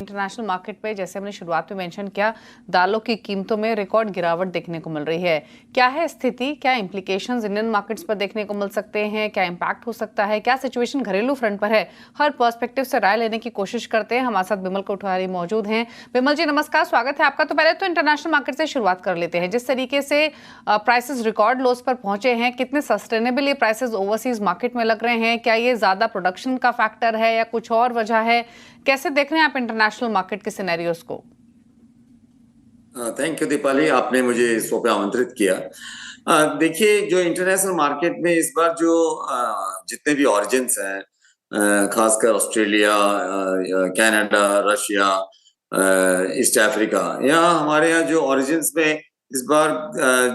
International market पे जैसे हमने शुरुआत में मेंशन किया, दालों की कीमतों में रिकॉर्ड गिरावट देखने को मिल रही है। क्या है स्थिति, क्या इंप्लीकेशंस इंडियन मार्केट्स पर देखने को मिल सकते हैं, क्या इंपैक्ट हो सकता है, क्या सिचुएशन घरेलू फ्रंट पर है, हर पर्सपेक्टिव से राय लेने की कोशिश करते हैं। हमारे साथ बिमल कोठारी मौजूद हैं। बिमल जी नमस्कार, स्वागत है आपका। तो पहले तो इंटरनेशनल मार्केट से शुरुआत कर लेते हैं। जिस तरीके से प्राइसेस रिकॉर्ड लोस पर पहुंचे हैं, कितने सस्टेनेबल ये प्राइसेस ओवरसीज मार्केट में लग रहे हैं? क्या ये ज्यादा प्रोडक्शन का फैक्टर है या कुछ और वजह है? कैसे देख रहे हैं आप इंटरनेशनल मार्केट के सिनेरियोस को? थैंक यू दीपाली, आपने मुझे इस शो पे आमंत्रित किया। देखिए, जो इंटरनेशनल मार्केट में इस बार जो जितने भी ऑरिजिन्स हैं, खासकर Australia, Canada, Russia, east Africa, यहाँ हमारे यहाँ जो ऑरिजिन्स में इस बार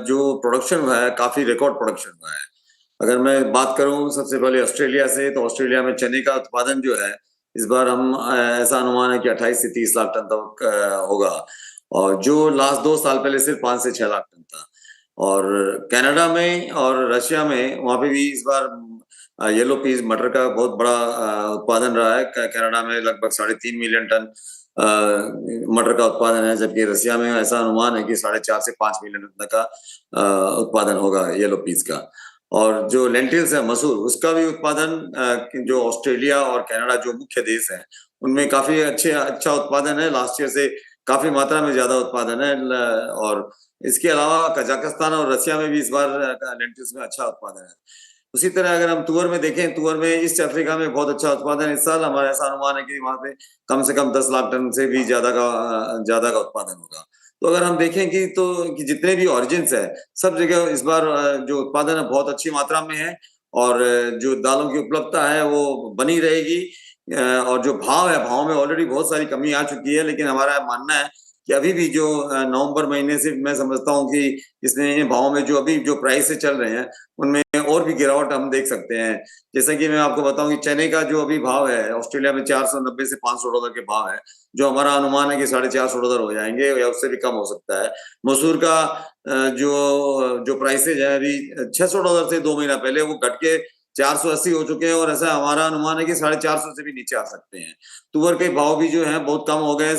जो प्रोडक्शन हुआ है, काफी रिकॉर्ड प्रोडक्शन हुआ है। अगर मैं बात करूं सबसे पहले ऑस्ट्रेलिया से, तो ऑस्ट्रेलिया में चने का उत्पादन जो है इस बार हम ऐसा अनुमान है कि 28 से 30 लाख टन तक होगा, और जो लास्ट 2 साल पहले सिर्फ 5 से 6 लाख टन था। और कनाडा में और रशिया में वहां पे भी इस बार येलो पीस मटर का बहुत बड़ा उत्पादन रहा है। कनाडा में लगभग 3.5 मिलियन टन मटर का उत्पादन है, जबकि रशिया में ऐसा अनुमान है कि 4.5 से 5 मिलियन टन का उत्पादन होगा येलो पीस का। और जो लेंटिल्स है, मसूर, उसका भी उत्पादन जो ऑस्ट्रेलिया और कनाडा जो मुख्य देश हैं उनमें काफी अच्छा उत्पादन है। लास्ट ईयर से काफी मात्रा में ज्यादा उत्पादन है। और इसके अलावा कजाकिस्तान और रशिया में भी इस बार लेंटिल्स में अच्छा उत्पादन है। उसी तरह अगर हम तुअर में देखें, तुअर में ईस्ट अफ्रीका में बहुत अच्छा उत्पादन है इस साल। हमारा ऐसा अनुमान है कि वहां पे कम से कम 10 लाख टन से भी ज्यादा का उत्पादन होगा। तो अगर हम देखें कि जितने भी ऑरिजिन्स है, सब जगह इस बार जो उत्पादन है बहुत अच्छी मात्रा में है, और जो दालों की उपलब्धता है वो बनी रहेगी। और जो भाव है, भाव में ऑलरेडी बहुत सारी कमी आ चुकी है, लेकिन हमारा मानना है कि अभी भी जो नवंबर महीने से मैं समझता हूँ कि इसमें भाव में जो अभी जो प्राइस से चल रहे हैं उनमें और भी गिरावट हम देख सकते हैं। जैसे कि मैं आपको बताऊं कि चने का जो अभी भाव है ऑस्ट्रेलिया में $490 से $500 के भाव है, जो हमारा अनुमान है कि $450 हो जाएंगे या उससे भी कम हो सकता है। मसूर का जो जो प्राइसेज है अभी $600 से 2 महीना पहले वो घट के 480 हो चुके हैं, और ऐसा हमारा अनुमान है कि 450 से भी नीचे आ सकते हैं। तुअर के भाव भी जो है बहुत कम हो गए।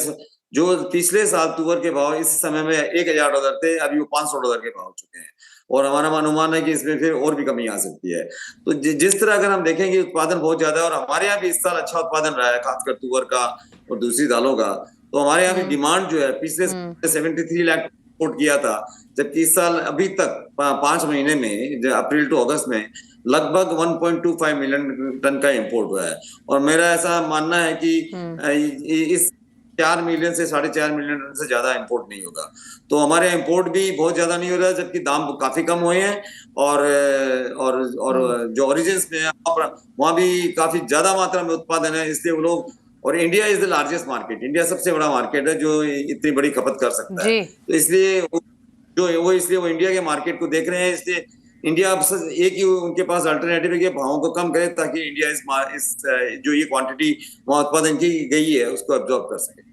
जो पिछले साल तुअर के भाव इस समय में $1000 थे, अभी वो $500 के भाव हो चुके हैं, और हमारा अनुमान है कि इसमें फिर और भी कमी आ सकती है। तो जिस तरह अगर हम देखेंगे उत्पादन बहुत ज्यादा है, और हमारे यहाँ भी इस साल अच्छा उत्पादन रहा है, खासकर तुअर का और दूसरी दालों का। तो हमारे यहाँ भी डिमांड जो है पिछले 73 लाख इंपोर्ट किया था, जबकि इस साल अभी तक 5 महीने में, अप्रैल टू अगस्त में, लगभग 1.25 मिलियन टन का इंपोर्ट हुआ है। और मेरा ऐसा मानना है कि इस 4 मिलियन से 4.5 मिलियन टन से ज्यादा इंपोर्ट नहीं होगा। तो हमारे इंपोर्ट भी बहुत ज्यादा नहीं हो रहा है, जबकि दाम काफी कम हुए हैं। और जो ओरिजिन्स में वहां भी काफी ज्यादा मात्रा में उत्पादन है, इसलिए वो लोग, और India is the largest market, India सबसे बड़ा मार्केट है जो इतनी बड़ी खपत कर सकता है। तो इसलिए वो इंडिया के मार्केट को देख रहे हैं। इसलिए इंडिया अब एक ही उनके पास अल्टरनेटिव है कि भावों को कम करे, ताकि इंडिया इस जो ये क्वांटिटी वहां उत्पादन की गई है उसको अब्जॉर्ब कर सके।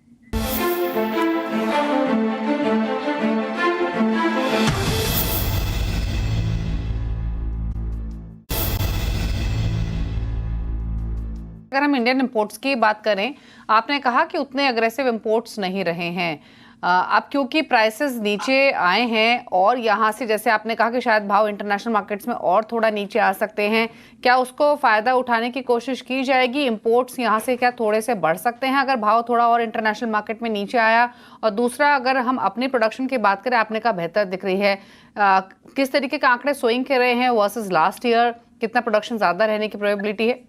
अगर हम इंडियन इंपोर्ट्स की बात करें, आपने कहा कि उतने अग्रेसिव इंपोर्ट्स नहीं रहे हैं। अब क्योंकि प्राइसेस नीचे आए हैं, और यहाँ से जैसे आपने कहा कि शायद भाव इंटरनेशनल मार्केट्स में और थोड़ा नीचे आ सकते हैं, क्या उसको फायदा उठाने की कोशिश की जाएगी? इंपोर्ट्स यहाँ से क्या थोड़े से बढ़ सकते हैं अगर भाव थोड़ा और इंटरनेशनल मार्केट में नीचे आया? और दूसरा, अगर हम अपनी प्रोडक्शन की बात करें, आपने कहा बेहतर दिख रही है, किस तरीके के आंकड़े शोइंग कर रहे हैं वर्सेस लास्ट ईयर? कितना प्रोडक्शन ज्यादा रहने की प्रोबेबिलिटी है?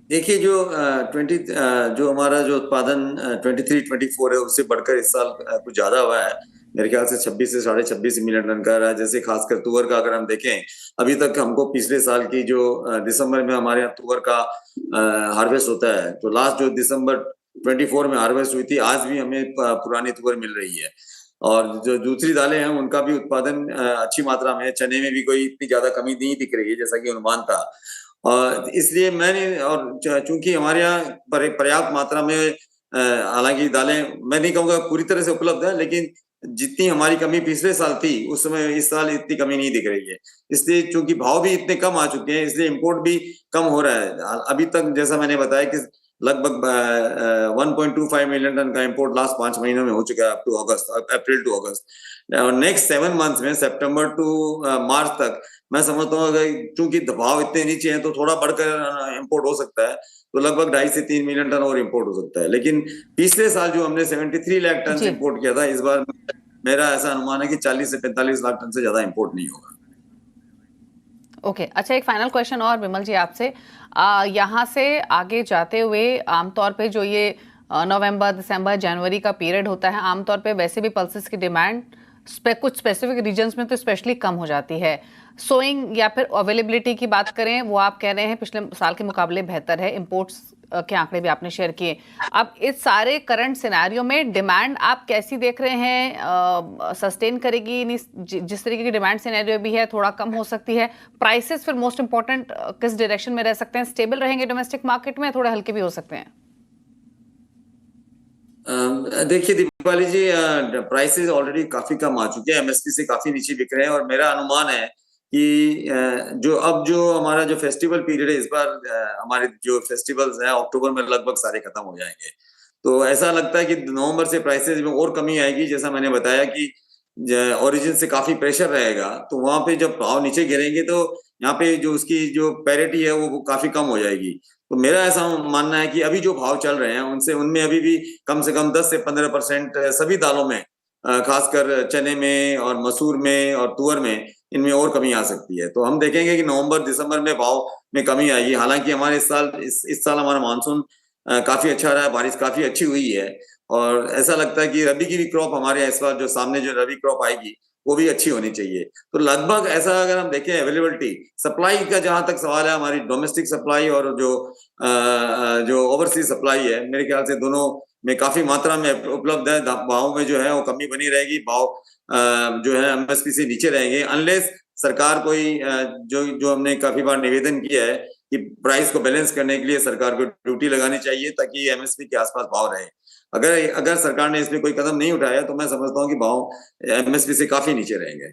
देखिए, जो हमारा जो उत्पादन 23-24 है, उससे बढ़कर इस साल कुछ ज्यादा हुआ है। मेरे ख्याल से 26 से 26.5 मिलियन टन का रहा है। जैसे खासकर तुअर का अगर हम देखें, अभी तक हमको पिछले साल की जो दिसंबर में हमारे यहाँ तुअर का हार्वेस्ट होता है, तो लास्ट जो दिसंबर 24 में हार्वेस्ट हुई थी, आज भी हमें पुरानी तुअर मिल रही है। और जो दूसरी दालें हैं उनका भी उत्पादन अच्छी मात्रा में है। चने में भी कोई इतनी ज्यादा कमी नहीं दिख रही है जैसा कि अनुमान था। इसलिए मैंने, और चूंकि हमारे यहाँ पर्याप्त मात्रा में, हालांकि दालें मैं नहीं कहूँगा पूरी तरह से उपलब्ध है, लेकिन जितनी हमारी कमी पिछले साल थी उस समय इस साल इतनी कमी नहीं दिख रही है। इसलिए चूंकि भाव भी इतने कम आ चुके हैं, इसलिए इंपोर्ट भी कम हो रहा है। अभी तक जैसा मैंने बताया कि लगभग 1.25 मिलियन टन का इंपोर्ट लास्ट 5 महीनों में हो चुका है up to August, April to August. और नेक्स्ट 7 मंथ्स में सितंबर टू मार्च तक मैं समझता हूँ अगर चूंकि दबाव इतने नीचे हैं तो थोड़ा बढ़कर इंपोर्ट हो सकता है, तो लगभग 2.5 से 3 मिलियन टन और इंपोर्ट हो सकता है। लेकिन पिछले साल जो हमने 73 लाख टन जी। इंपोर्ट किया था, इस बार मेरा ऐसा अनुमान है कि 40 से 45 लाख टन से ज्यादा इंपोर्ट नहीं होगा। ओके अच्छा, एक फाइनल क्वेश्चन और विमल जी आपसे, यहाँ से आगे जाते हुए आमतौर पे जो ये नवंबर, दिसंबर, जनवरी का पीरियड होता है, आमतौर पे वैसे भी पल्सेस की डिमांड कुछ स्पेसिफिक रीजन्स में तो स्पेशली कम हो जाती है। सोइंग या फिर अवेलेबिलिटी की बात करें, वो आप कह रहे हैं पिछले साल के मुकाबले बेहतर है, इंपोर्ट्स के आंकड़े भी आपने शेयर किए। अब इस सारे करंट सिनेरियो में डिमांड आप कैसी देख रहे हैं, सस्टेन करेगी, जिस तरीके की डिमांड सिनेरियो भी है थोड़ा कम हो सकती है, प्राइसेस फिर मोस्ट इंपॉर्टेंट किस डायरेक्शन में रह सकते हैं, स्टेबल रहेंगे डोमेस्टिक मार्केट में, थोड़े हल्के भी हो सकते हैं? देखिए दीपाली जी, प्राइसेस ऑलरेडी काफी कम आ चुके हैं, एमएसपी से काफी नीचे बिक रहे हैं, और मेरा अनुमान है कि जो हमारा जो फेस्टिवल पीरियड है, इस बार हमारे जो फेस्टिवल्स हैं अक्टूबर में लगभग सारे खत्म हो जाएंगे। तो ऐसा लगता है कि नवंबर से प्राइसेस में और कमी आएगी। जैसा मैंने बताया कि ओरिजिन से काफी प्रेशर रहेगा, तो वहां पे जब भाव नीचे गिरेंगे तो यहाँ पे जो उसकी जो पैरिटी है वो काफी कम हो जाएगी। तो मेरा ऐसा मानना है कि अभी जो भाव चल रहे हैं उनमें अभी भी कम से कम 10 से 15% सभी दालों में, खासकर चने में और मसूर में और तुअर में, इनमें और कमी आ सकती है। तो हम देखेंगे कि नवंबर दिसंबर में भाव में कमी आएगी। हालांकि हमारे इस साल हमारा मानसून काफी अच्छा रहा है, बारिश काफी अच्छी हुई है, और ऐसा लगता है कि रबी की भी क्रॉप हमारे यहाँ इस बार जो सामने जो रबी क्रॉप आएगी वो भी अच्छी होनी चाहिए। तो लगभग ऐसा अगर हम देखें अवेलेबिलिटी, सप्लाई का जहां तक सवाल है, हमारी डोमेस्टिक सप्लाई और जो ओवरसीज सप्लाई है, मेरे ख्याल से दोनों में काफी मात्रा में उपलब्ध है। भाव में जो है वो कमी बनी रहेगी, भाव जो है एमएसपी से नीचे रहेंगे, अनलेस सरकार कोई जो जो हमने काफी बार निवेदन किया है कि प्राइस को बैलेंस करने के लिए सरकार को ड्यूटी लगानी चाहिए ताकि एमएसपी के आसपास भाव रहे। अगर सरकार ने इसमें कोई कदम नहीं उठाया तो मैं समझता हूँ कि भाव एमएसपी से काफी नीचे रहेंगे।